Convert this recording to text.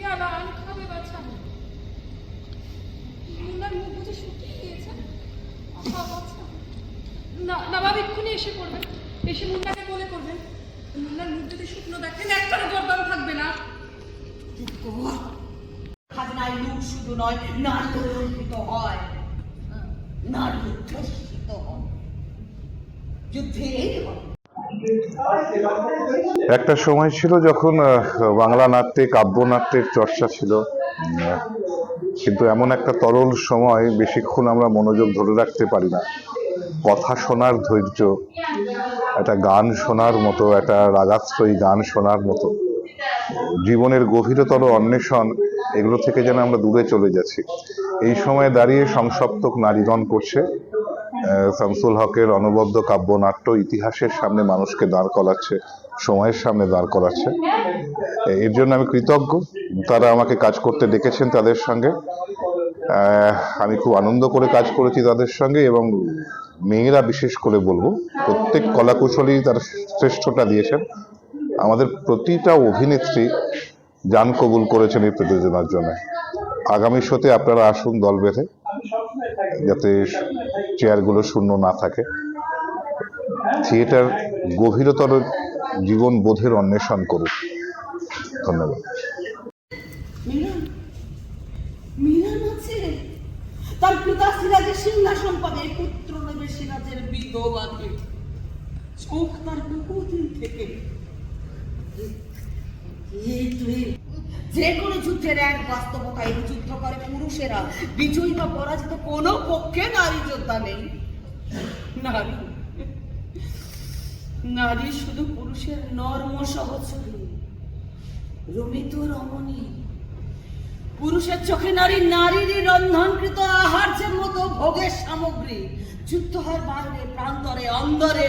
না না, আমি খাবে বাচ্চা। মুন্নার মুখ বুঝে শুকিয়ে গিয়েছে। বাচ্চা না না, বাবা এক্ষুনি এসে পড়বেন, এসে মুন্নাকে বলে করবেন। মুন্নার মুখ যদি শুকনো দেখেন একটারও জর্দান থাকবে না। খাজনায় লুট শুধু নয়, নারী লুণ্ঠিত হয়, নারী উচ্ছ্বসিত হয়, যুদ্ধে একটা সময় ছিল যখন বাংলা নাট্যে কাব্যনাট্যের চর্চা ছিল, কিন্তু এমন একটা তরল সময় বেশিক্ষণ আমরা মনোযোগ ধরে রাখতে পারি না। কথা শোনার ধৈর্য, একটা গান শোনার মতো, একটা রাগাশ্রয়ী গান শোনার মতো, জীবনের গভীরতর অন্বেষণ, এগুলো থেকে যেন আমরা দূরে চলে যাচ্ছি। এই সময় দাঁড়িয়ে সংসপ্তক নারীগণ করছে শামসুল হকের অনবদ্য কাব্যনাট্য ইতিহাসের সামনে মানুষকে দাঁড় করাচ্ছে, সময়ের সামনে দাঁড় করাচ্ছে। এর জন্য আমি কৃতজ্ঞ। তারা আমাকে কাজ করতে ডেকেছেন তাদের সঙ্গে। আমি খুব আনন্দ করে কাজ করেছি তাদের সঙ্গে, এবং মেয়েরা বিশেষ করে বলবো, প্রত্যেক কলাকুশলী তার শ্রেষ্ঠটা দিয়েছেন। আমাদের প্রতিটা অভিনেত্রী জান কবুল করেছেন এই প্রযোজনার জন্য। আগামী শোতে আপনারা আসুন দল বেঁধে, যাতে চেয়ারগুলো শূন্য না থাকে। থিয়েটার গভীরতর জীবন বোধের অন্বেষণ করুক। ধন্যবাদ। মিলন আছে, তার পিতা সিরাজের সিংহাসন পাবে, পুত্র নেবে সিরাজের বিধবাকে। চোখ তার বহুদিন থেকে। যে কোনো যুদ্ধের এক বাস্তবতা, এই যুদ্ধ করে পুরুষেরা, বিজয়ী বা পরাজিত কোনো পক্ষে নারী যোদ্ধা নেই। নারী নারী শুধু পুরুষের নর্ম সহচরী, রমিত রমণী। পুরুষের চোখে নারী নারীরই রন্ধনকৃত আহার্যের মতো ভোগের সামগ্রী। যুদ্ধ হয় বাইরে, প্রান্তরে, অন্দরে,